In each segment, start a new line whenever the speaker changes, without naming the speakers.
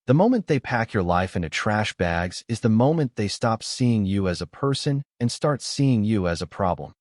The moment they pack your life into trash bags is the moment they stop seeing you as a person and start seeing you as a problem.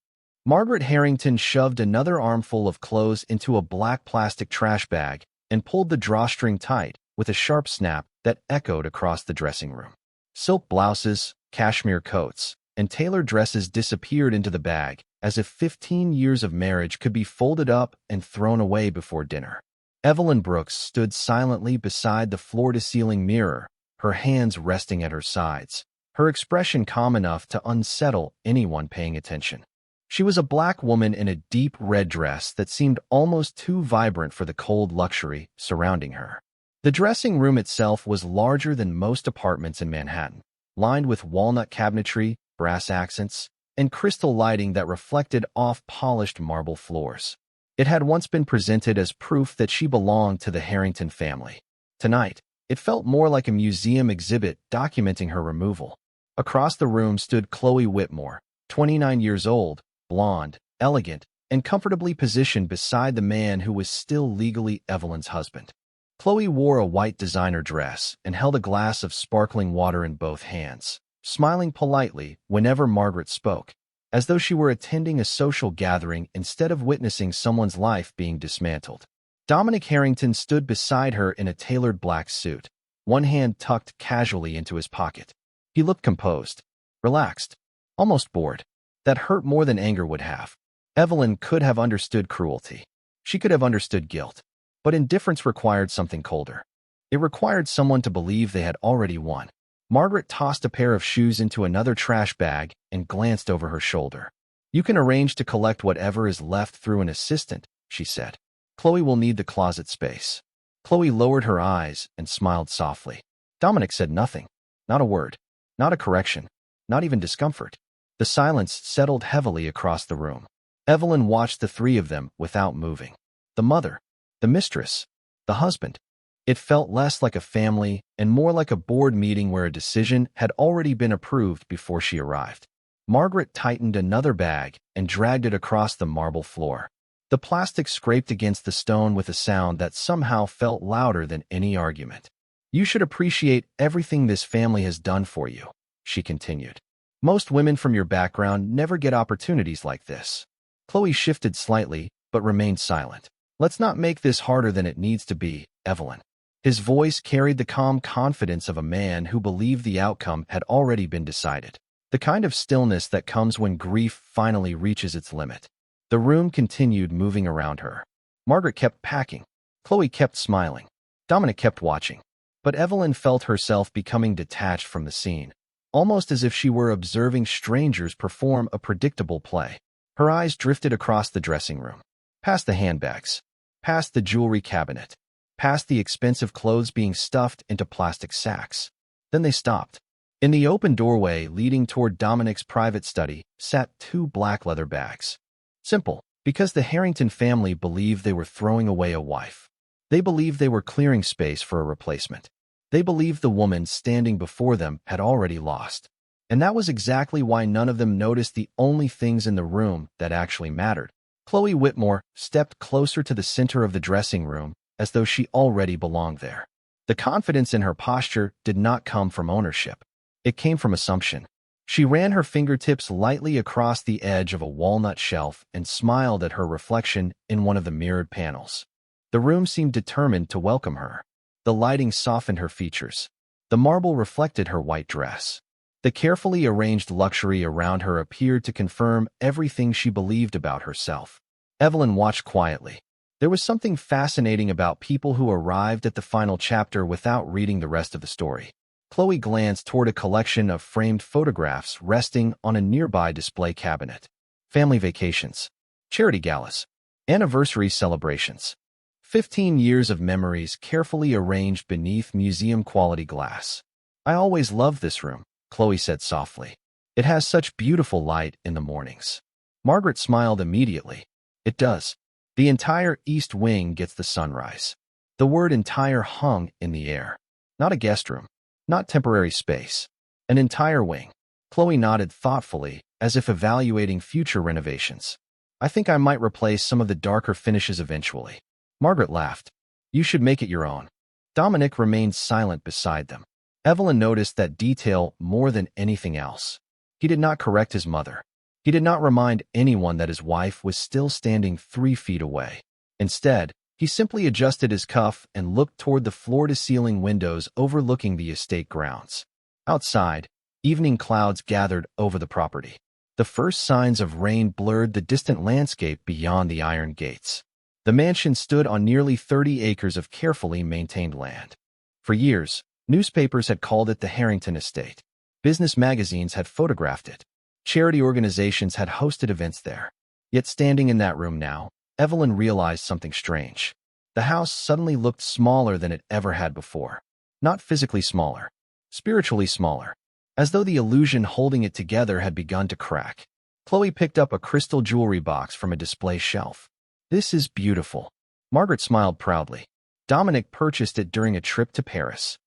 Margaret Harrington shoved another armful of clothes into a black plastic trash bag and pulled the drawstring tight with a sharp snap that echoed across the dressing room. Silk blouses, cashmere coats, and tailored dresses disappeared into the bag as if 15 years of marriage could be folded up and thrown away before dinner. Evelyn Brooks stood silently beside the floor-to-ceiling mirror, her hands resting at her sides, her expression calm enough to unsettle anyone paying attention. She was a black woman in a deep red dress that seemed almost too vibrant for the cold luxury surrounding her. The dressing room itself was larger than most apartments in Manhattan, lined with walnut cabinetry, brass accents, and crystal lighting that reflected off polished marble floors. It had once been presented as proof that she belonged to the Harrington family. Tonight, it felt more like a museum exhibit documenting her removal. Across the room stood Chloe Whitmore, 29 years old, blonde, elegant, and comfortably positioned beside the man who was still legally Evelyn's husband. Chloe wore a white designer dress and held a glass of sparkling water in both hands, smiling politely whenever Margaret spoke, as though she were attending a social gathering instead of witnessing someone's life being dismantled. Dominic Harrington stood beside her in a tailored black suit, one hand tucked casually into his pocket. He looked composed, relaxed, almost bored. That hurt more than anger would have. Evelyn could have understood cruelty. She could have understood guilt. But indifference required something colder. It required someone to believe they had already won. Margaret tossed a pair of shoes into another trash bag and glanced over her shoulder. "You can arrange to collect whatever is left through an assistant," she said. "Chloe will need the closet space." Chloe lowered her eyes and smiled softly. Dominic said nothing. Not a word. Not a correction. Not even discomfort. The silence settled heavily across the room. Evelyn watched the three of them without moving. The mother, the mistress, the husband. It felt less like a family and more like a board meeting where a decision had already been approved before she arrived. Margaret tightened another bag and dragged it across the marble floor. The plastic scraped against the stone with a sound that somehow felt louder than any argument. "You should appreciate everything this family has done for you," she continued. "Most women from your background never get opportunities like this." Chloe shifted slightly, but remained silent. "Let's not make this harder than it needs to be, Evelyn." His voice carried the calm confidence of a man who believed the outcome had already been decided. The kind of stillness that comes when grief finally reaches its limit. The room continued moving around her. Margaret kept packing. Chloe kept smiling. Dominic kept watching. But Evelyn felt herself becoming detached from the scene, almost as if she were observing strangers perform a predictable play. Her eyes drifted across the dressing room, past the handbags, past the jewelry cabinet, past the expensive clothes being stuffed into plastic sacks. Then they stopped. In the open doorway leading toward Dominic's private study sat two black leather bags. Simple, because the Harrington family believed they were throwing away a wife. They believed they were clearing space for a replacement. They believed the woman standing before them had already lost. And that was exactly why none of them noticed the only things in the room that actually mattered. Chloe Whitmore stepped closer to the center of the dressing room as though she already belonged there. The confidence in her posture did not come from ownership. It came from assumption. She ran her fingertips lightly across the edge of a walnut shelf and smiled at her reflection in one of the mirrored panels. The room seemed determined to welcome her. The lighting softened her features. The marble reflected her white dress. The carefully arranged luxury around her appeared to confirm everything she believed about herself. Evelyn watched quietly. There was something fascinating about people who arrived at the final chapter without reading the rest of the story. Chloe glanced toward a collection of framed photographs resting on a nearby display cabinet. Family vacations, charity galas, anniversary celebrations. 15 years of memories carefully arranged beneath museum-quality glass. "I always loved this room," Chloe said softly. "It has such beautiful light in the mornings." Margaret smiled immediately. "It does. The entire east wing gets the sunrise." The word entire hung in the air. Not a guest room. Not temporary space. An entire wing. Chloe nodded thoughtfully, as if evaluating future renovations. "I think I might replace some of the darker finishes eventually." Margaret laughed. "You should make it your own." Dominic remained silent beside them. Evelyn noticed that detail more than anything else. He did not correct his mother. He did not remind anyone that his wife was still standing 3 feet away. Instead, he simply adjusted his cuff and looked toward the floor-to-ceiling windows overlooking the estate grounds. Outside, evening clouds gathered over the property. The first signs of rain blurred the distant landscape beyond the iron gates. The mansion stood on nearly 30 acres of carefully maintained land. For years, newspapers had called it the Harrington Estate. Business magazines had photographed it. Charity organizations had hosted events there. Yet standing in that room now, Evelyn realized something strange. The house suddenly looked smaller than it ever had before. Not physically smaller, spiritually smaller, as though the illusion holding it together had begun to crack. Chloe picked up a crystal jewelry box from a display shelf. "This is beautiful." Margaret smiled proudly. Dominic purchased it during a trip to Paris.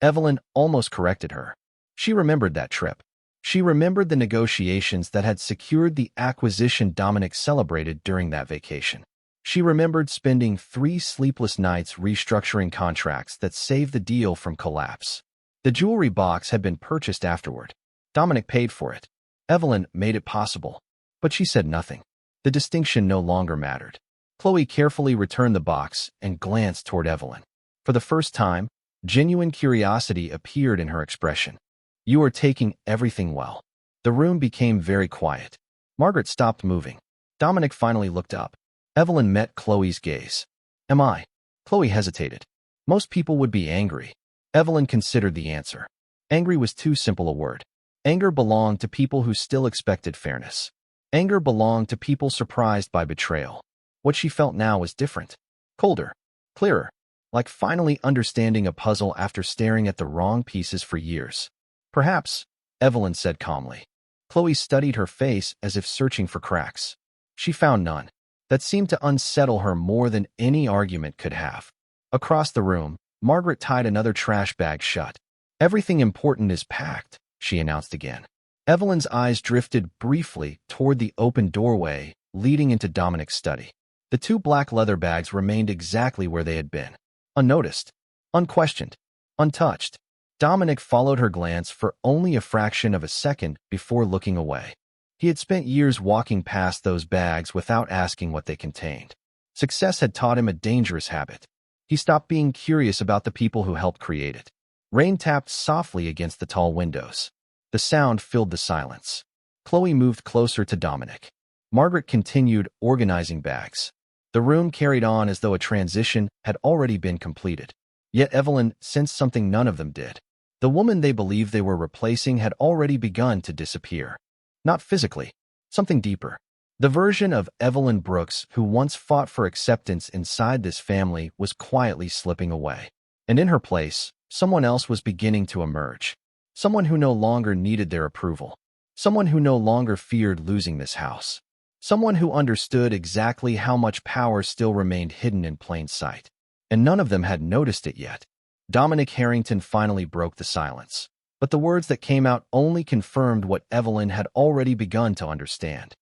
Evelyn almost corrected her. She remembered that trip. She remembered the negotiations that had secured the acquisition Dominic celebrated during that vacation. She remembered spending 3 sleepless nights restructuring contracts that saved the deal from collapse. The jewelry box had been purchased afterward. Dominic paid for it. Evelyn made it possible. But she said nothing. The distinction no longer mattered. Chloe carefully returned the box and glanced toward Evelyn. For the first time, genuine curiosity appeared in her expression. "You are taking everything well." The room became very quiet. Margaret stopped moving. Dominic finally looked up. Evelyn met Chloe's gaze. "Am I?" Chloe hesitated. Most people would be angry. Evelyn considered the answer. Angry was too simple a word. Anger belonged to people who still expected fairness. Anger belonged to people surprised by betrayal. What she felt now was different. Colder. Clearer. Like finally understanding a puzzle after staring at the wrong pieces for years. "Perhaps," Evelyn said calmly. Chloe studied her face as if searching for cracks. She found none. That seemed to unsettle her more than any argument could have. Across the room, Margaret tied another trash bag shut. "Everything important is packed," she announced again. Evelyn's eyes drifted briefly toward the open doorway leading into Dominic's study. The 2 black leather bags remained exactly where they had been. Unnoticed, unquestioned, untouched. Dominic followed her glance for only a fraction of a second before looking away. He had spent years walking past those bags without asking what they contained. Success had taught him a dangerous habit. He stopped being curious about the people who helped create it. Rain tapped softly against the tall windows. The sound filled the silence. Chloe moved closer to Dominic. Margaret continued organizing bags. The room carried on as though a transition had already been completed. Yet Evelyn sensed something none of them did. The woman they believed they were replacing had already begun to disappear. Not physically, something deeper. The version of Evelyn Brooks who once fought for acceptance inside this family was quietly slipping away. And in her place, someone else was beginning to emerge. Someone who no longer needed their approval. Someone who no longer feared losing this house. Someone who understood exactly how much power still remained hidden in plain sight. And none of them had noticed it yet. Dominic Harrington finally broke the silence. But the words that came out only confirmed what Evelyn had already begun to understand.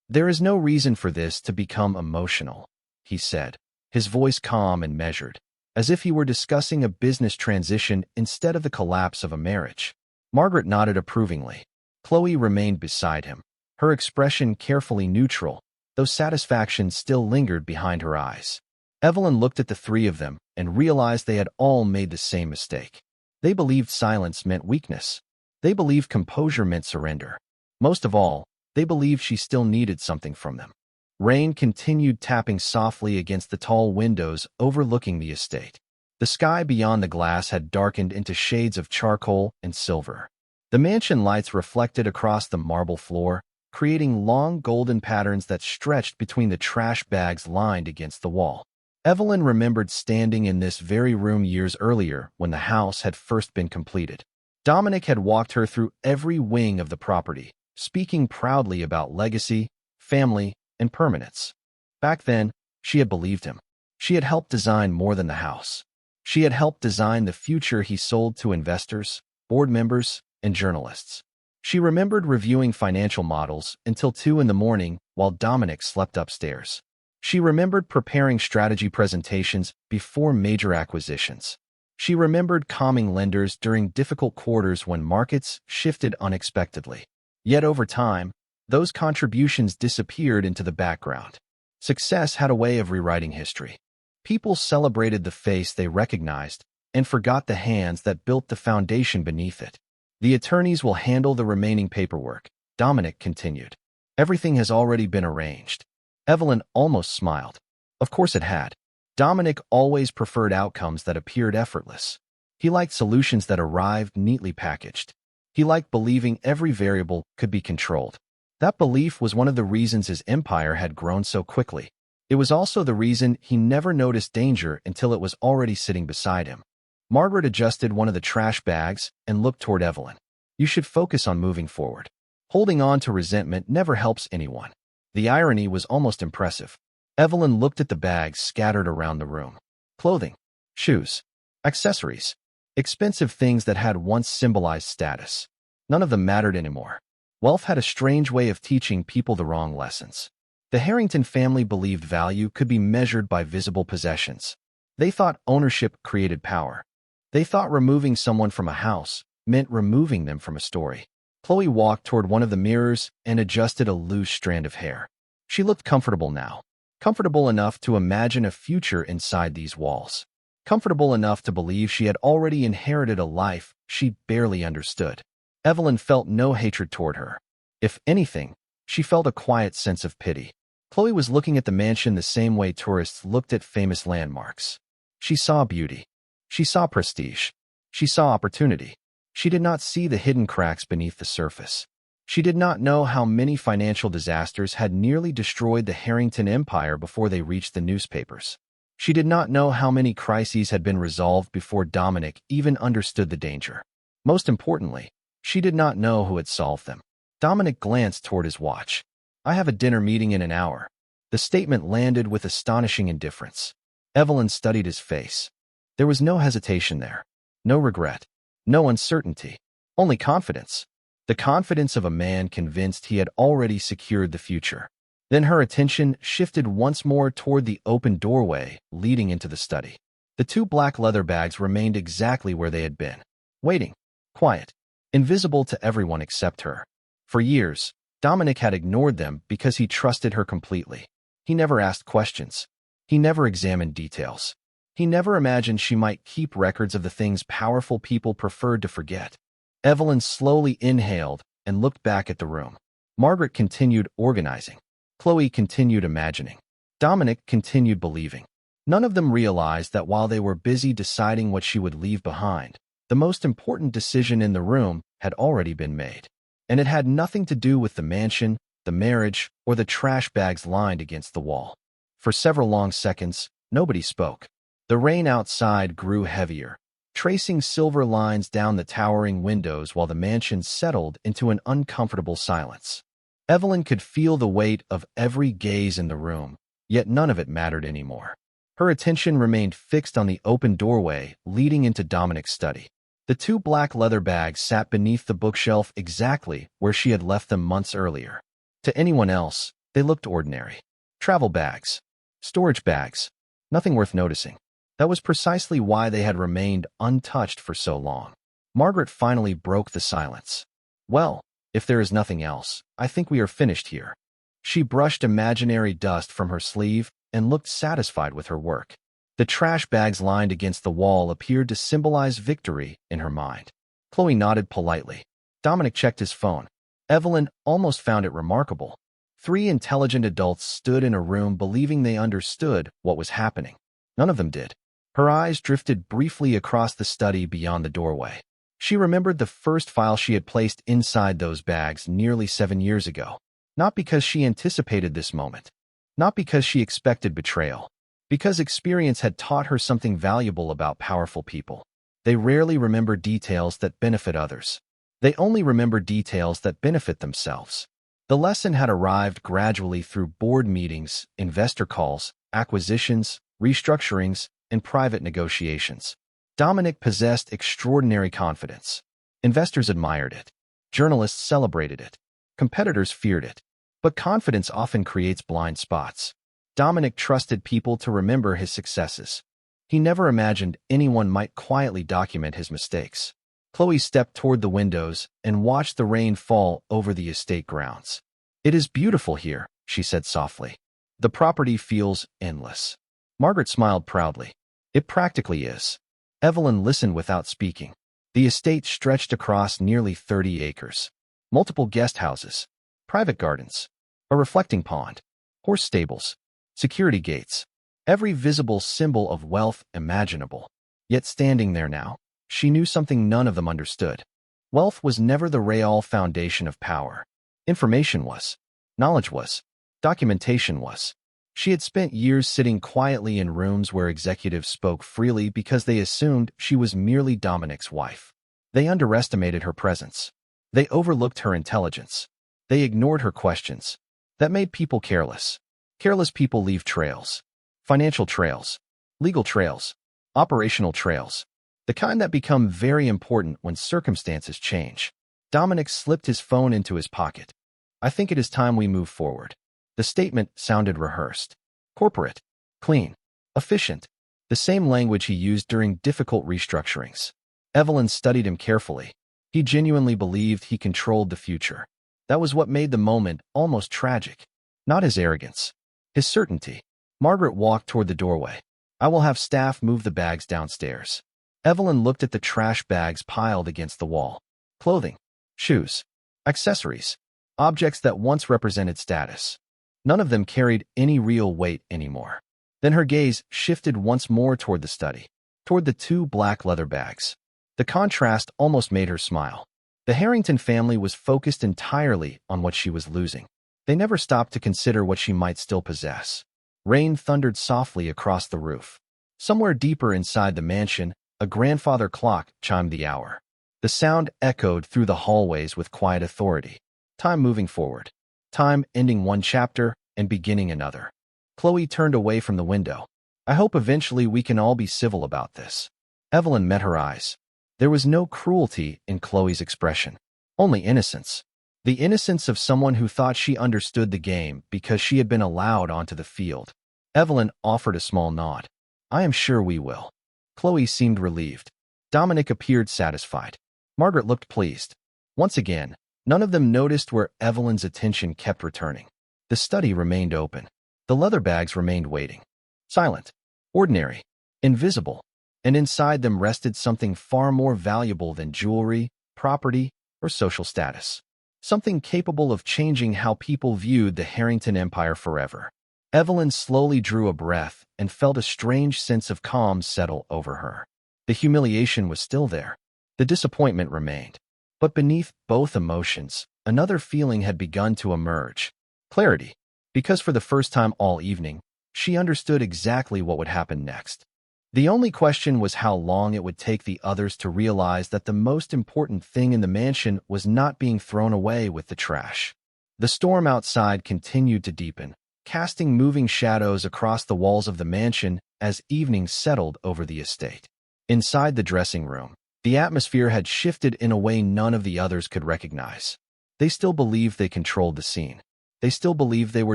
"There is no reason for this to become emotional," he said, his voice calm and measured, as if he were discussing a business transition instead of the collapse of a marriage. Margaret nodded approvingly. Chloe remained beside him, her expression carefully neutral, though satisfaction still lingered behind her eyes. Evelyn looked at the 3 of them and realized they had all made the same mistake. They believed silence meant weakness. They believed composure meant surrender. Most of all, they believed she still needed something from them. Rain continued tapping softly against the tall windows overlooking the estate. The sky beyond the glass had darkened into shades of charcoal and silver. The mansion lights reflected across the marble floor, creating long golden patterns that stretched between the trash bags lined against the wall. Evelyn remembered standing in this very room years earlier when the house had first been completed. Dominic had walked her through every wing of the property, speaking proudly about legacy, family, and permanence. Back then, she had believed him. She had helped design more than the house. She had helped design the future he sold to investors, board members, and journalists. She remembered reviewing financial models until 2 in the morning while Dominic slept upstairs. She remembered preparing strategy presentations before major acquisitions. She remembered calming lenders during difficult quarters when markets shifted unexpectedly. Yet over time, those contributions disappeared into the background. Success had a way of rewriting history. People celebrated the face they recognized and forgot the hands that built the foundation beneath it. The attorneys will handle the remaining paperwork, Dominic continued. Everything has already been arranged. Evelyn almost smiled. Of course it had. Dominic always preferred outcomes that appeared effortless. He liked solutions that arrived neatly packaged. He liked believing every variable could be controlled. That belief was one of the reasons his empire had grown so quickly. It was also the reason he never noticed danger until it was already sitting beside him. Margaret adjusted one of the trash bags and looked toward Evelyn. You should focus on moving forward. Holding on to resentment never helps anyone. The irony was almost impressive. Evelyn looked at the bags scattered around the room. Clothing, shoes, accessories, expensive things that had once symbolized status. None of them mattered anymore. Wealth had a strange way of teaching people the wrong lessons. The Harrington family believed value could be measured by visible possessions. They thought ownership created power. They thought removing someone from a house meant removing them from a story. Chloe walked toward one of the mirrors and adjusted a loose strand of hair. She looked comfortable now. Comfortable enough to imagine a future inside these walls. Comfortable enough to believe she had already inherited a life she barely understood. Evelyn felt no hatred toward her. If anything, she felt a quiet sense of pity. Chloe was looking at the mansion the same way tourists looked at famous landmarks. She saw beauty. She saw prestige. She saw opportunity. She did not see the hidden cracks beneath the surface. She did not know how many financial disasters had nearly destroyed the Harrington empire before they reached the newspapers. She did not know how many crises had been resolved before Dominic even understood the danger. Most importantly, she did not know who had solved them. Dominic glanced toward his watch. I have a dinner meeting in an hour. The statement landed with astonishing indifference. Evelyn studied his face. There was no hesitation there. No regret. No uncertainty. Only confidence. The confidence of a man convinced he had already secured the future. Then her attention shifted once more toward the open doorway leading into the study. The two black leather bags remained exactly where they had been. Waiting. Quiet. Invisible to everyone except her. For years, Dominic had ignored them because he trusted her completely. He never asked questions. He never examined details. He never imagined she might keep records of the things powerful people preferred to forget. Evelyn slowly inhaled and looked back at the room. Margaret continued organizing. Chloe continued imagining. Dominic continued believing. None of them realized that while they were busy deciding what she would leave behind, the most important decision in the room had already been made. And it had nothing to do with the mansion, the marriage, or the trash bags lined against the wall. For several long seconds, nobody spoke. The rain outside grew heavier, tracing silver lines down the towering windows while the mansion settled into an uncomfortable silence. Evelyn could feel the weight of every gaze in the room, yet none of it mattered anymore. Her attention remained fixed on the open doorway leading into Dominic's study. The two black leather bags sat beneath the bookshelf exactly where she had left them months earlier. To anyone else, they looked ordinary. Travel bags. Storage bags. Nothing worth noticing. That was precisely why they had remained untouched for so long. Margaret finally broke the silence. Well, if there is nothing else, I think we are finished here. She brushed imaginary dust from her sleeve and looked satisfied with her work. The trash bags lined against the wall appeared to symbolize victory in her mind. Chloe nodded politely. Dominic checked his phone. Evelyn almost found it remarkable. 3 intelligent adults stood in a room believing they understood what was happening. None of them did. Her eyes drifted briefly across the study beyond the doorway. She remembered the first file she had placed inside those bags nearly 7 years ago. Not because she anticipated this moment. Not because she expected betrayal. Because experience had taught her something valuable about powerful people. They rarely remember details that benefit others. They only remember details that benefit themselves. The lesson had arrived gradually through board meetings, investor calls, acquisitions, restructurings, and private negotiations. Dominic possessed extraordinary confidence. Investors admired it. Journalists celebrated it. Competitors feared it. But confidence often creates blind spots. Dominic trusted people to remember his successes. He never imagined anyone might quietly document his mistakes. Chloe stepped toward the windows and watched the rain fall over the estate grounds. "It is beautiful here," she said softly. "The property feels endless." Margaret smiled proudly. "It practically is." Evelyn listened without speaking. The estate stretched across nearly 30 acres. Multiple guest houses, private gardens, a reflecting pond, horse stables, security gates, every visible symbol of wealth imaginable. Yet standing there now, she knew something none of them understood. Wealth was never the real foundation of power. Information was. Knowledge was. Documentation was. She had spent years sitting quietly in rooms where executives spoke freely because they assumed she was merely Dominic's wife. They underestimated her presence. They overlooked her intelligence. They ignored her questions. That made people careless. Careless people leave trails. Financial trails. Legal trails. Operational trails. The kind that become very important when circumstances change. Dominic slipped his phone into his pocket. "I think it is time we move forward." The statement sounded rehearsed. Corporate. Clean. Efficient. The same language he used during difficult restructurings. Evelyn studied him carefully. He genuinely believed he controlled the future. That was what made the moment almost tragic. Not his arrogance. His certainty. Margaret walked toward the doorway. "I will have staff move the bags downstairs." Evelyn looked at the trash bags piled against the wall. Clothing. Shoes. Accessories. Objects that once represented status. None of them carried any real weight anymore. Then her gaze shifted once more toward the study, toward the 2 black leather bags. The contrast almost made her smile. The Harrington family was focused entirely on what she was losing. They never stopped to consider what she might still possess. Rain thundered softly across the roof. Somewhere deeper inside the mansion, a grandfather clock chimed the hour. The sound echoed through the hallways with quiet authority. Time moving forward. Time ending one chapter and beginning another. Chloe turned away from the window. "I hope eventually we can all be civil about this." Evelyn met her eyes. There was no cruelty in Chloe's expression, only innocence. The innocence of someone who thought she understood the game because she had been allowed onto the field. Evelyn offered a small nod. "I am sure we will." Chloe seemed relieved. Dominic appeared satisfied. Margaret looked pleased. Once again, none of them noticed where Evelyn's attention kept returning. The study remained open. The leather bags remained waiting. Silent. Ordinary. Invisible. And inside them rested something far more valuable than jewelry, property, or social status. Something capable of changing how people viewed the Harrington Empire forever. Evelyn slowly drew a breath and felt a strange sense of calm settle over her. The humiliation was still there. The disappointment remained. But beneath both emotions, another feeling had begun to emerge. Clarity. Because for the first time all evening, she understood exactly what would happen next. The only question was how long it would take the others to realize that the most important thing in the mansion was not being thrown away with the trash. The storm outside continued to deepen, casting moving shadows across the walls of the mansion as evening settled over the estate. Inside the dressing room, the atmosphere had shifted in a way none of the others could recognize. They still believed they controlled the scene. They still believed they were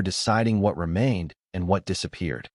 deciding what remained and what disappeared.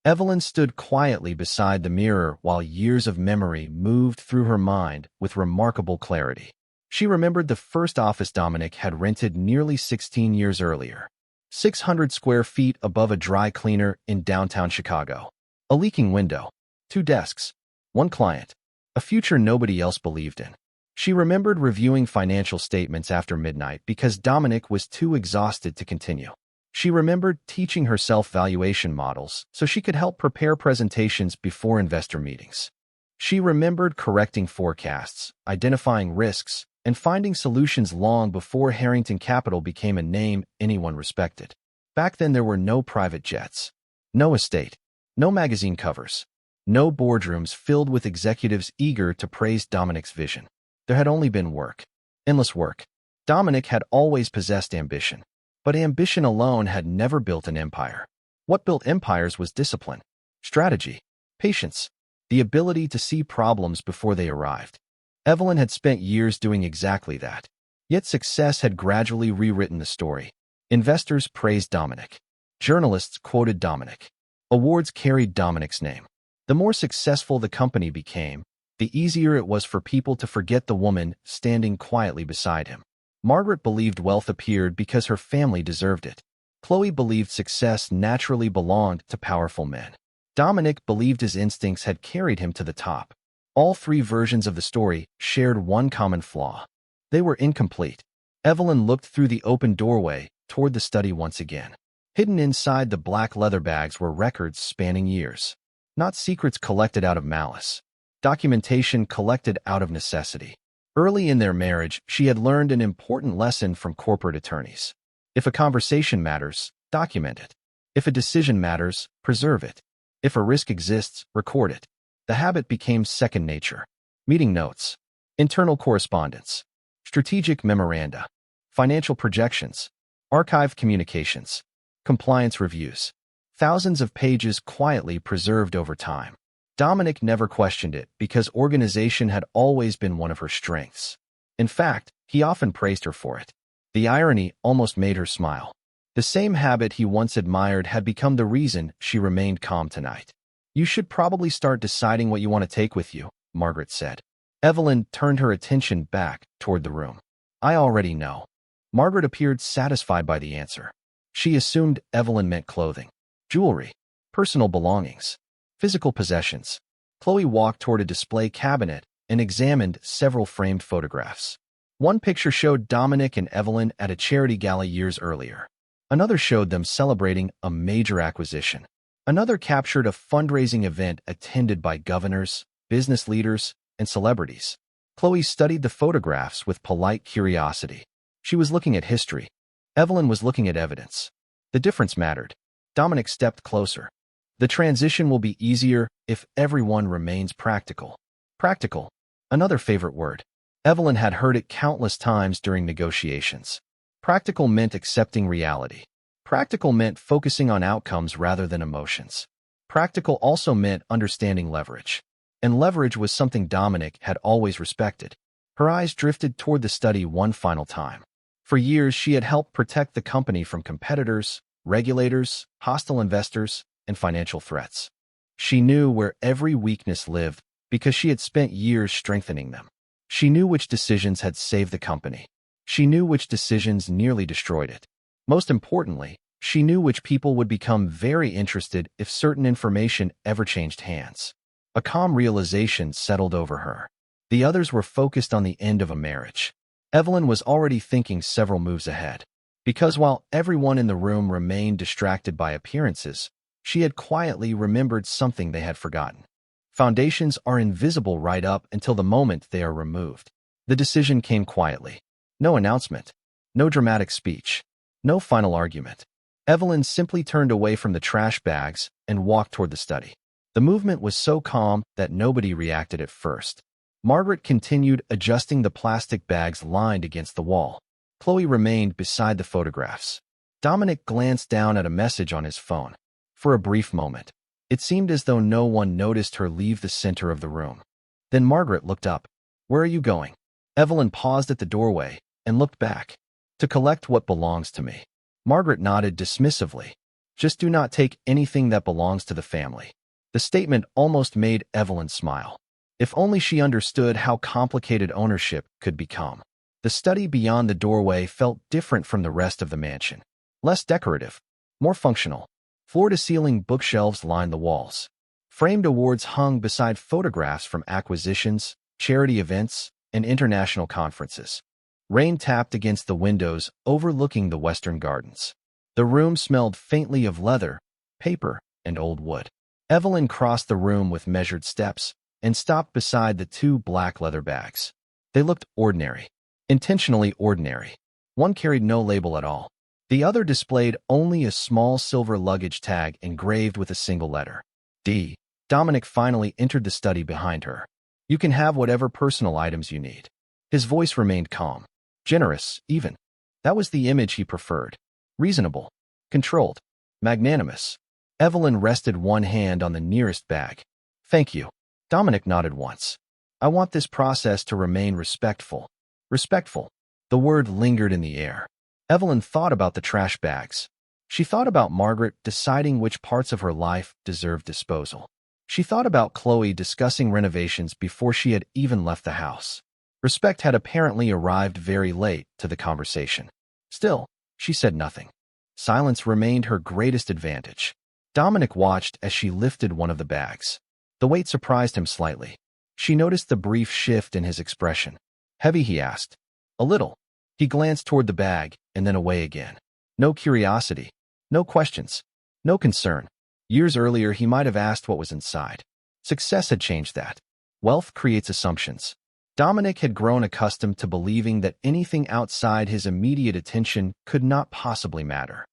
Evelyn stood quietly beside the mirror while years of memory moved through her mind with remarkable clarity. She remembered the first office Dominic had rented nearly 16 years earlier. 600 square feet above a dry cleaner in downtown Chicago. A leaking window. 2 desks. 1 client. A future nobody else believed in. She remembered reviewing financial statements after midnight because Dominic was too exhausted to continue. She remembered teaching herself valuation models so she could help prepare presentations before investor meetings. She remembered correcting forecasts, identifying risks, and finding solutions long before Harrington Capital became a name anyone respected. Back then there were no private jets, no estate, no magazine covers, no boardrooms filled with executives eager to praise Dominic's vision. There had only been work. Endless work. Dominic had always possessed ambition. But ambition alone had never built an empire. What built empires was discipline, strategy, patience, the ability to see problems before they arrived. Evelyn had spent years doing exactly that. Yet success had gradually rewritten the story. Investors praised Dominic. Journalists quoted Dominic. Awards carried Dominic's name. The more successful the company became, the easier it was for people to forget the woman standing quietly beside him. Margaret believed wealth appeared because her family deserved it. Chloe believed success naturally belonged to powerful men. Dominic believed his instincts had carried him to the top. All three versions of the story shared one common flaw. They were incomplete. Evelyn looked through the open doorway toward the study once again. Hidden inside the black leather bags were records spanning years. Not secrets collected out of malice. Documentation collected out of necessity. Early in their marriage, she had learned an important lesson from corporate attorneys. If a conversation matters, document it. If a decision matters, preserve it. If a risk exists, record it. The habit became second nature. Meeting notes, internal correspondence, strategic memoranda, financial projections, archived communications, compliance reviews. Thousands of pages quietly preserved over time. Dominic never questioned it because organization had always been one of her strengths. In fact, he often praised her for it. The irony almost made her smile. The same habit he once admired had become the reason she remained calm tonight. You should probably start deciding what you want to take with you, Margaret said. Evelyn turned her attention back toward the room. I already know. Margaret appeared satisfied by the answer. She assumed Evelyn meant clothing, jewelry, personal belongings, physical possessions. Chloe walked toward a display cabinet and examined several framed photographs. One picture showed Dominic and Evelyn at a charity gala years earlier. Another showed them celebrating a major acquisition. Another captured a fundraising event attended by governors, business leaders, and celebrities. Chloe studied the photographs with polite curiosity. She was looking at history. Evelyn was looking at evidence. The difference mattered. Dominic stepped closer. The transition will be easier if everyone remains practical. Practical. Another favorite word. Evelyn had heard it countless times during negotiations. Practical meant accepting reality. Practical meant focusing on outcomes rather than emotions. Practical also meant understanding leverage. And leverage was something Dominic had always respected. Her eyes drifted toward the study one final time. For years, she had helped protect the company from competitors, regulators, hostile investors, and financial threats. She knew where every weakness lived because she had spent years strengthening them. She knew which decisions had saved the company. She knew which decisions nearly destroyed it. Most importantly, she knew which people would become very interested if certain information ever changed hands. A calm realization settled over her. The others were focused on the end of a marriage. Evelyn was already thinking several moves ahead. Because while everyone in the room remained distracted by appearances, she had quietly remembered something they had forgotten. Foundations are invisible right up until the moment they are removed. The decision came quietly. No announcement. No dramatic speech. No final argument. Evelyn simply turned away from the trash bags and walked toward the study. The movement was so calm that nobody reacted at first. Margaret continued adjusting the plastic bags lined against the wall. Chloe remained beside the photographs. Dominic glanced down at a message on his phone. For a brief moment, it seemed as though no one noticed her leave the center of the room. Then Margaret looked up. Where are you going? Evelyn paused at the doorway and looked back. To collect what belongs to me. Margaret nodded dismissively. Just do not take anything that belongs to the family. The statement almost made Evelyn smile. If only she understood how complicated ownership could become. The study beyond the doorway felt different from the rest of the mansion. Less decorative, more functional. Floor-to-ceiling bookshelves lined the walls. Framed awards hung beside photographs from acquisitions, charity events, and international conferences. Rain tapped against the windows overlooking the western gardens. The room smelled faintly of leather, paper, and old wood. Evelyn crossed the room with measured steps and stopped beside the two black leather bags. They looked ordinary. Intentionally ordinary. One carried no label at all. The other displayed only a small silver luggage tag engraved with a single letter. D. Dominic finally entered the study behind her. You can have whatever personal items you need. His voice remained calm. Generous, even. That was the image he preferred. Reasonable. Controlled. Magnanimous. Evelyn rested one hand on the nearest bag. Thank you. Dominic nodded once. I want this process to remain respectful. Respectful. The word lingered in the air. Evelyn thought about the trash bags. She thought about Margaret deciding which parts of her life deserved disposal. She thought about Chloe discussing renovations before she had even left the house. Respect had apparently arrived very late to the conversation. Still, she said nothing. Silence remained her greatest advantage. Dominic watched as she lifted one of the bags. The weight surprised him slightly. She noticed the brief shift in his expression. Heavy, he asked. A little. He glanced toward the bag and then away again. No curiosity. No questions. No concern. Years earlier, he might have asked what was inside. Success had changed that. Wealth creates assumptions. Dominic had grown accustomed to believing that anything outside his immediate attention could not possibly matter.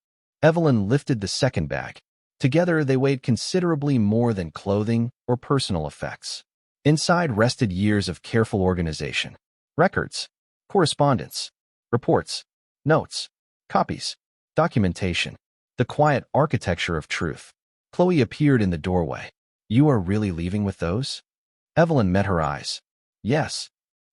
Evelyn lifted the second bag. Together, they weighed considerably more than clothing or personal effects. Inside rested years of careful organization. Records, correspondence, reports, notes, copies, documentation, the quiet architecture of truth. Chloe appeared in the doorway. You are really leaving with those? Evelyn met her eyes. Yes.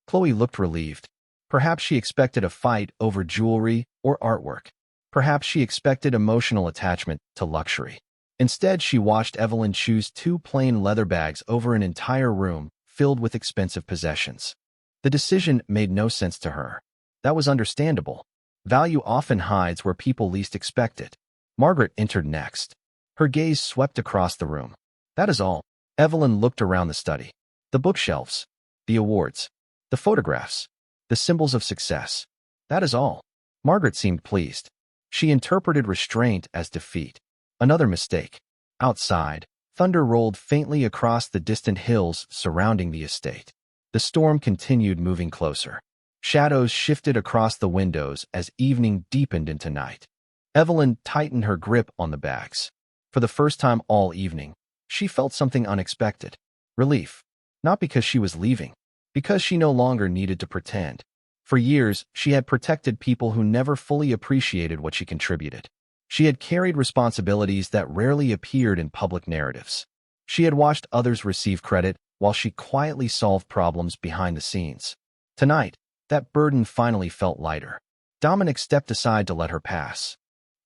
Chloe looked relieved. Perhaps she expected a fight over jewelry or artwork. Perhaps she expected emotional attachment to luxury. Instead, she watched Evelyn choose two plain leather bags over an entire room filled with expensive possessions. The decision made no sense to her. That was understandable. Value often hides where people least expect it. Margaret entered next. Her gaze swept across the room. That is all. Evelyn looked around the study. The bookshelves, the awards, the photographs, the symbols of success. That is all. Margaret seemed pleased. She interpreted restraint as defeat. Another mistake. Outside, thunder rolled faintly across the distant hills surrounding the estate. The storm continued moving closer. Shadows shifted across the windows as evening deepened into night. Evelyn tightened her grip on the bags. For the first time all evening, she felt something unexpected. Relief. Not because she was leaving, because she no longer needed to pretend. For years, she had protected people who never fully appreciated what she contributed. She had carried responsibilities that rarely appeared in public narratives. She had watched others receive credit while she quietly solved problems behind the scenes. Tonight, that burden finally felt lighter. Dominic stepped aside to let her pass.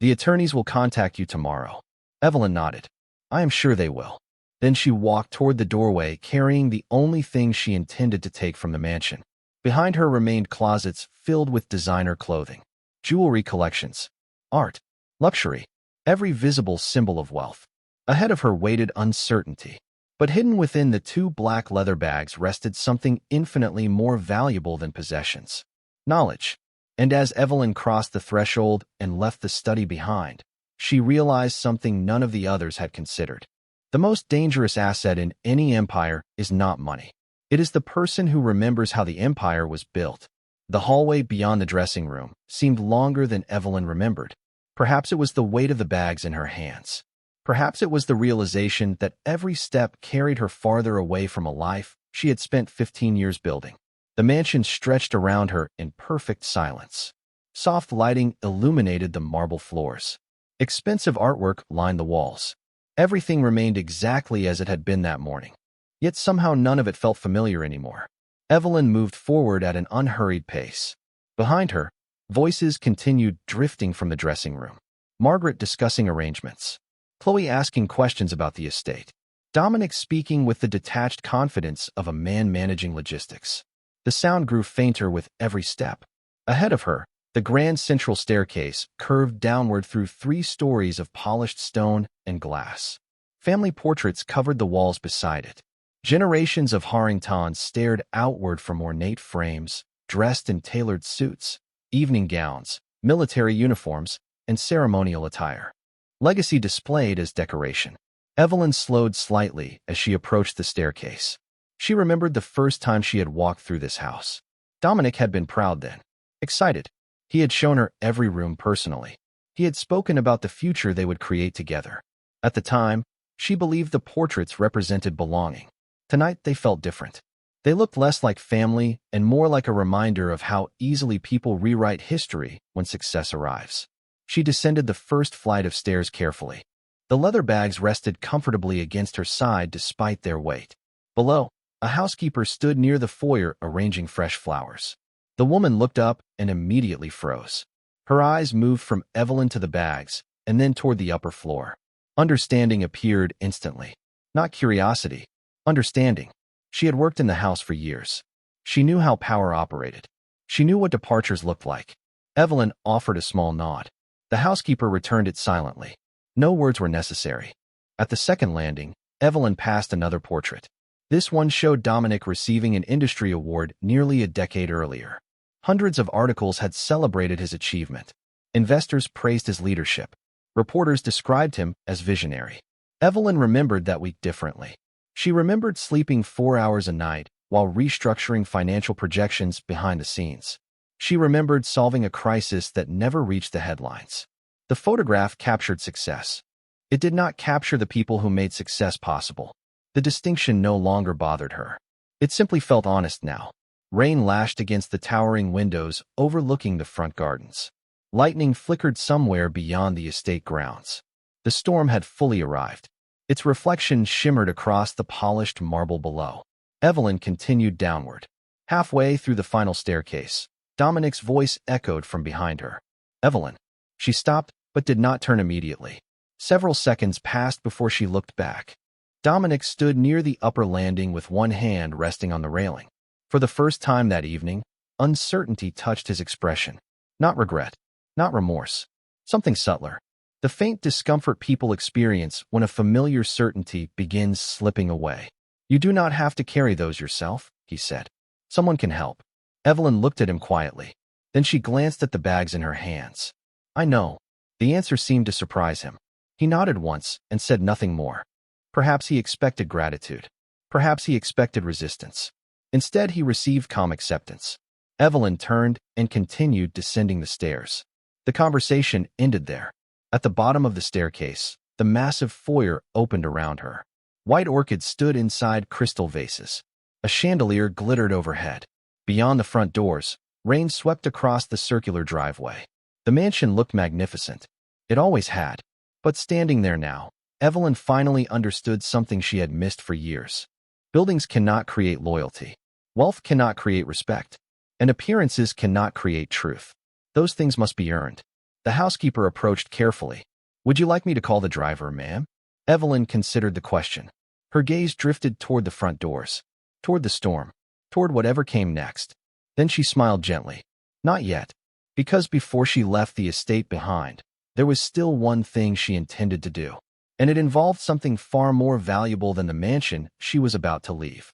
The attorneys will contact you tomorrow. Evelyn nodded. I am sure they will. Then she walked toward the doorway, carrying the only thing she intended to take from the mansion. Behind her remained closets filled with designer clothing, jewelry collections, art, luxury, every visible symbol of wealth. Ahead of her waited uncertainty. But hidden within the two black leather bags rested something infinitely more valuable than possessions. Knowledge. And as Evelyn crossed the threshold and left the study behind, she realized something none of the others had considered. The most dangerous asset in any empire is not money. It is the person who remembers how the empire was built. The hallway beyond the dressing room seemed longer than Evelyn remembered. Perhaps it was the weight of the bags in her hands. Perhaps it was the realization that every step carried her farther away from a life she had spent 15 years building. The mansion stretched around her in perfect silence. Soft lighting illuminated the marble floors. Expensive artwork lined the walls. Everything remained exactly as it had been that morning. Yet somehow none of it felt familiar anymore. Evelyn moved forward at an unhurried pace. Behind her, voices continued drifting from the dressing room. Margaret discussing arrangements. Chloe asking questions about the estate. Dominic speaking with the detached confidence of a man managing logistics. The sound grew fainter with every step. Ahead of her, the grand central staircase curved downward through 3 stories of polished stone and glass. Family portraits covered the walls beside it. Generations of Harringtons stared outward from ornate frames, dressed in tailored suits, evening gowns, military uniforms, and ceremonial attire. Legacy displayed as decoration. Evelyn slowed slightly as she approached the staircase. She remembered the first time she had walked through this house. Dominic had been proud then. Excited. He had shown her every room personally. He had spoken about the future they would create together. At the time, she believed the portraits represented belonging. Tonight, they felt different. They looked less like family and more like a reminder of how easily people rewrite history when success arrives. She descended the first flight of stairs carefully. The leather bags rested comfortably against her side despite their weight. Below, a housekeeper stood near the foyer arranging fresh flowers. The woman looked up and immediately froze. Her eyes moved from Evelyn to the bags and then toward the upper floor. Understanding appeared instantly. Not curiosity. Understanding. She had worked in the house for years. She knew how power operated. She knew what departures looked like. Evelyn offered a small nod. The housekeeper returned it silently. No words were necessary. At the second landing, Evelyn passed another portrait. This one showed Dominic receiving an industry award nearly a decade earlier. Hundreds of articles had celebrated his achievement. Investors praised his leadership. Reporters described him as visionary. Evelyn remembered that week differently. She remembered sleeping 4 hours a night while restructuring financial projections behind the scenes. She remembered solving a crisis that never reached the headlines. The photograph captured success. It did not capture the people who made success possible. The distinction no longer bothered her. It simply felt honest now. Rain lashed against the towering windows overlooking the front gardens. Lightning flickered somewhere beyond the estate grounds. The storm had fully arrived. Its reflection shimmered across the polished marble below. Evelyn continued downward. Halfway through the final staircase, Dominic's voice echoed from behind her. Evelyn. She stopped, but did not turn immediately. Several seconds passed before she looked back. Dominic stood near the upper landing with one hand resting on the railing. For the first time that evening, uncertainty touched his expression. Not regret, not remorse. Something subtler. The faint discomfort people experience when a familiar certainty begins slipping away. You do not have to carry those yourself, he said. Someone can help. Evelyn looked at him quietly. Then she glanced at the bags in her hands. I know. The answer seemed to surprise him. He nodded once and said nothing more. Perhaps he expected gratitude. Perhaps he expected resistance. Instead, he received calm acceptance. Evelyn turned and continued descending the stairs. The conversation ended there. At the bottom of the staircase, the massive foyer opened around her. White orchids stood inside crystal vases. A chandelier glittered overhead. Beyond the front doors, rain swept across the circular driveway. The mansion looked magnificent. It always had. But standing there now, Evelyn finally understood something she had missed for years. Buildings cannot create loyalty. Wealth cannot create respect. And appearances cannot create truth. Those things must be earned. The housekeeper approached carefully. Would you like me to call the driver, ma'am? Evelyn considered the question. Her gaze drifted toward the front doors, toward the storm, toward whatever came next. Then she smiled gently. Not yet. Because before she left the estate behind, there was still one thing she intended to do. And it involved something far more valuable than the mansion she was about to leave.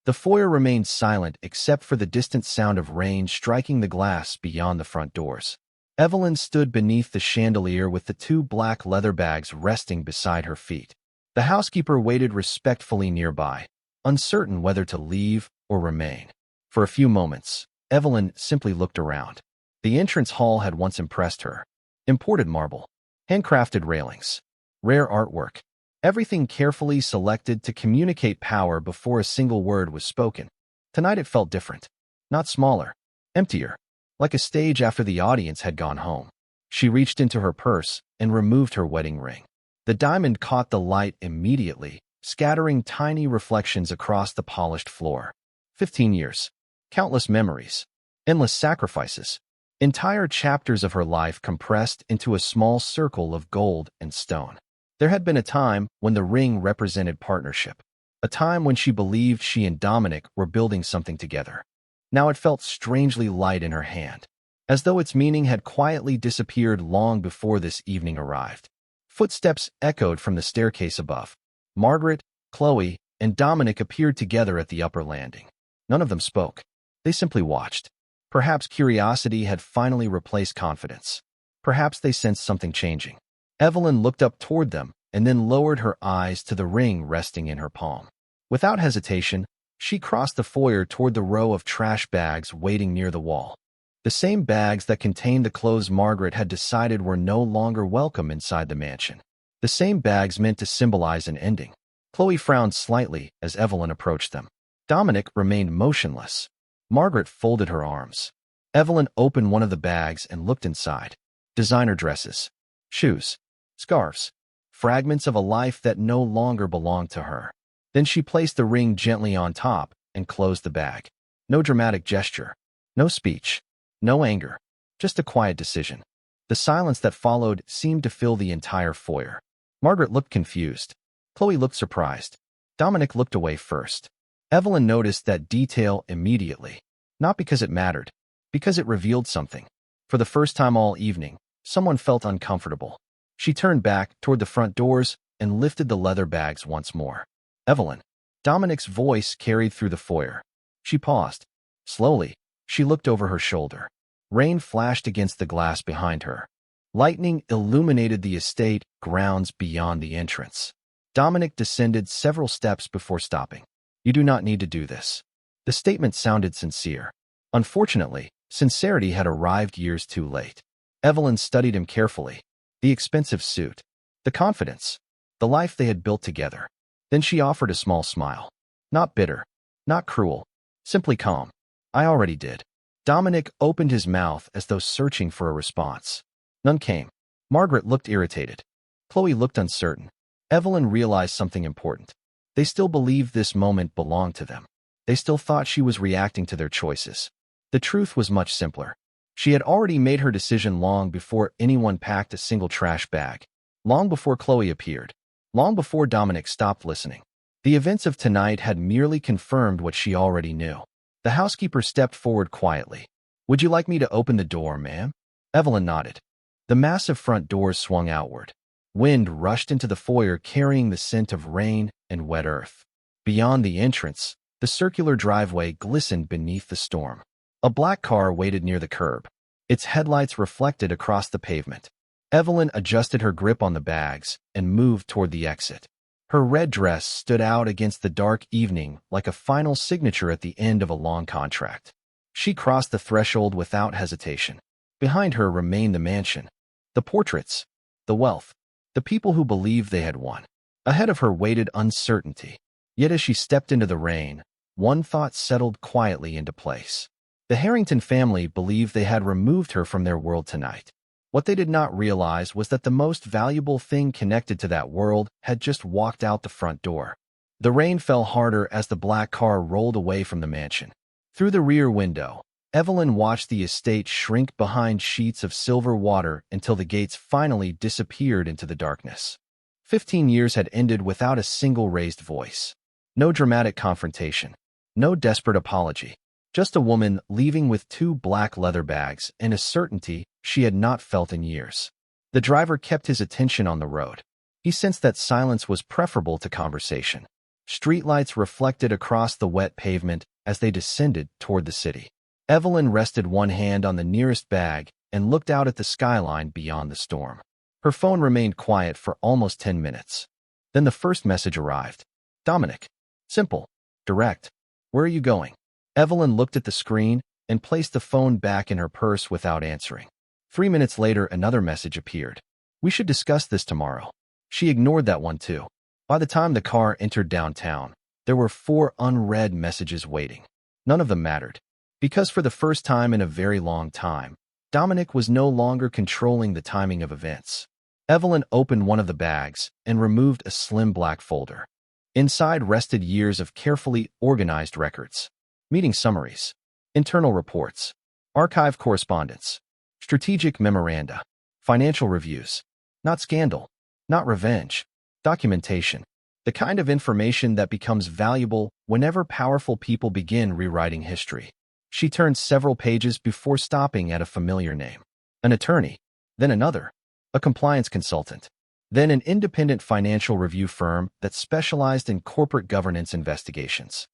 The foyer remained silent except for the distant sound of rain striking the glass beyond the front doors. Evelyn stood beneath the chandelier with the 2 black leather bags resting beside her feet. The housekeeper waited respectfully nearby, uncertain whether to leave or remain. For a few moments, Evelyn simply looked around. The entrance hall had once impressed her. Imported marble, handcrafted railings, rare artwork, everything carefully selected to communicate power before a single word was spoken. Tonight it felt different. Not smaller, emptier. Like a stage after the audience had gone home. She reached into her purse and removed her wedding ring. The diamond caught the light immediately, scattering tiny reflections across the polished floor. 15 years. Countless memories. Endless sacrifices. Entire chapters of her life compressed into a small circle of gold and stone. There had been a time when the ring represented partnership. A time when she believed she and Dominic were building something together. Now it felt strangely light in her hand, as though its meaning had quietly disappeared long before this evening arrived. Footsteps echoed from the staircase above. Margaret, Chloe, and Dominic appeared together at the upper landing. None of them spoke. They simply watched. Perhaps curiosity had finally replaced confidence. Perhaps they sensed something changing. Evelyn looked up toward them and then lowered her eyes to the ring resting in her palm. Without hesitation, she crossed the foyer toward the row of trash bags waiting near the wall. The same bags that contained the clothes Margaret had decided were no longer welcome inside the mansion. The same bags meant to symbolize an ending. Chloe frowned slightly as Evelyn approached them. Dominic remained motionless. Margaret folded her arms. Evelyn opened one of the bags and looked inside. Designer dresses, shoes, scarves, fragments of a life that no longer belonged to her. Then she placed the ring gently on top and closed the bag. No dramatic gesture, no speech, no anger, just a quiet decision. The silence that followed seemed to fill the entire foyer. Margaret looked confused. Chloe looked surprised. Dominic looked away first. Evelyn noticed that detail immediately. Not because it mattered, because it revealed something. For the first time all evening, someone felt uncomfortable. She turned back toward the front doors and lifted the leather bags once more. Evelyn. Dominic's voice carried through the foyer. She paused. Slowly, she looked over her shoulder. Rain flashed against the glass behind her. Lightning illuminated the estate grounds beyond the entrance. Dominic descended several steps before stopping. You do not need to do this. The statement sounded sincere. Unfortunately, sincerity had arrived years too late. Evelyn studied him carefully. The expensive suit, the confidence, the life they had built together. Then she offered a small smile. Not bitter, not cruel, simply calm. I already did. Dominic opened his mouth as though searching for a response. None came. Margaret looked irritated. Chloe looked uncertain. Evelyn realized something important. They still believed this moment belonged to them. They still thought she was reacting to their choices. The truth was much simpler. She had already made her decision long before anyone packed a single trash bag. Long before Chloe appeared. Long before Dominic stopped listening. The events of tonight had merely confirmed what she already knew. The housekeeper stepped forward quietly. Would you like me to open the door, ma'am? Evelyn nodded. The massive front doors swung outward. Wind rushed into the foyer carrying the scent of rain and wet earth. Beyond the entrance, the circular driveway glistened beneath the storm. A black car waited near the curb. Its headlights reflected across the pavement. Evelyn adjusted her grip on the bags and moved toward the exit. Her red dress stood out against the dark evening like a final signature at the end of a long contract. She crossed the threshold without hesitation. Behind her remained the mansion, the portraits, the wealth, the people who believed they had won. Ahead of her waited uncertainty. Yet as she stepped into the rain, one thought settled quietly into place. The Harrington family believed they had removed her from their world tonight. What they did not realize was that the most valuable thing connected to that world had just walked out the front door. The rain fell harder as the black car rolled away from the mansion. Through the rear window, Evelyn watched the estate shrink behind sheets of silver water until the gates finally disappeared into the darkness. 15 years had ended without a single raised voice. No dramatic confrontation. No desperate apology. Just a woman leaving with 2 black leather bags and a certainty she had not felt in years. The driver kept his attention on the road. He sensed that silence was preferable to conversation. Streetlights reflected across the wet pavement as they descended toward the city. Evelyn rested one hand on the nearest bag and looked out at the skyline beyond the storm. Her phone remained quiet for almost 10 minutes. Then the first message arrived. Dominic. Simple. Direct. Where are you going? Evelyn looked at the screen and placed the phone back in her purse without answering. 3 minutes later, another message appeared. We should discuss this tomorrow. She ignored that one too. By the time the car entered downtown, there were 4 unread messages waiting. None of them mattered. Because for the first time in a very long time, Dominic was no longer controlling the timing of events. Evelyn opened one of the bags and removed a slim black folder. Inside rested years of carefully organized records. Meeting summaries, internal reports, archive correspondence, strategic memoranda, financial reviews. Not scandal, not revenge, documentation. The kind of information that becomes valuable whenever powerful people begin rewriting history. She turned several pages before stopping at a familiar name. An attorney, then another, a compliance consultant, then an independent financial review firm that specialized in corporate governance investigations.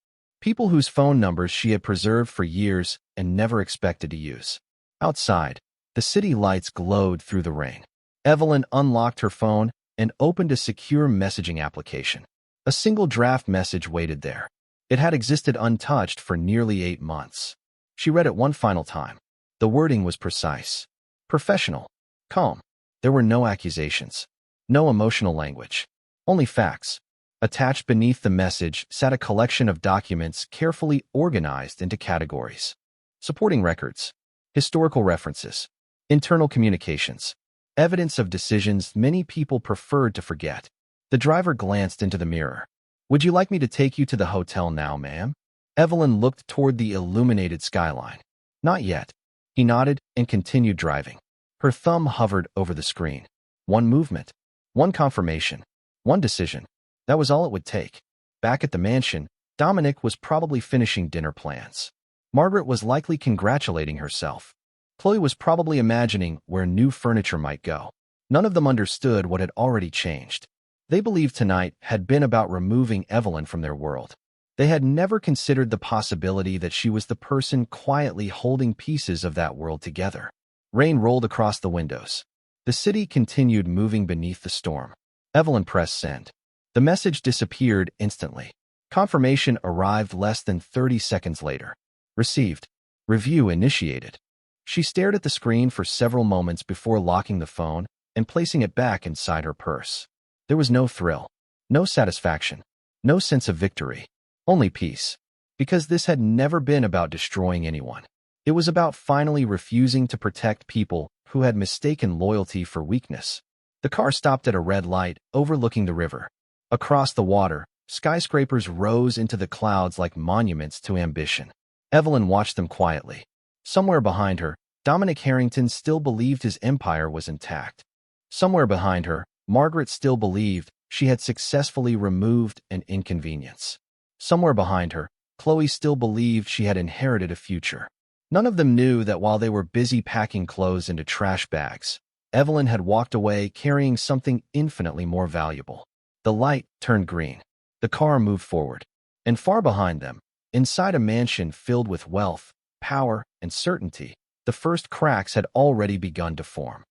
People whose phone numbers she had preserved for years and never expected to use. Outside, the city lights glowed through the rain. Evelyn unlocked her phone and opened a secure messaging application. A single draft message waited there. It had existed untouched for nearly 8 months. She read it one final time. The wording was precise, professional, calm. There were no accusations, no emotional language, only facts. Attached beneath the message sat a collection of documents carefully organized into categories. Supporting records, historical references, internal communications, evidence of decisions many people preferred to forget. The driver glanced into the mirror. Would you like me to take you to the hotel now, ma'am? Evelyn looked toward the illuminated skyline. Not yet. He nodded and continued driving. Her thumb hovered over the screen. One movement, one confirmation, one decision. That was all it would take. Back at the mansion, Dominic was probably finishing dinner plans. Margaret was likely congratulating herself. Chloe was probably imagining where new furniture might go. None of them understood what had already changed. They believed tonight had been about removing Evelyn from their world. They had never considered the possibility that she was the person quietly holding pieces of that world together. Rain rolled across the windows. The city continued moving beneath the storm. Evelyn pressed send. The message disappeared instantly. Confirmation arrived less than 30 seconds later. Received. Review initiated. She stared at the screen for several moments before locking the phone and placing it back inside her purse. There was no thrill, no satisfaction, no sense of victory, only peace. Because this had never been about destroying anyone. It was about finally refusing to protect people who had mistaken loyalty for weakness. The car stopped at a red light overlooking the river. Across the water, skyscrapers rose into the clouds like monuments to ambition. Evelyn watched them quietly. Somewhere behind her, Dominic Harrington still believed his empire was intact. Somewhere behind her, Margaret still believed she had successfully removed an inconvenience. Somewhere behind her, Chloe still believed she had inherited a future. None of them knew that while they were busy packing clothes into trash bags, Evelyn had walked away carrying something infinitely more valuable. The light turned green. The car moved forward. And far behind them, inside a mansion filled with wealth, power, and certainty, the first cracks had already begun to form.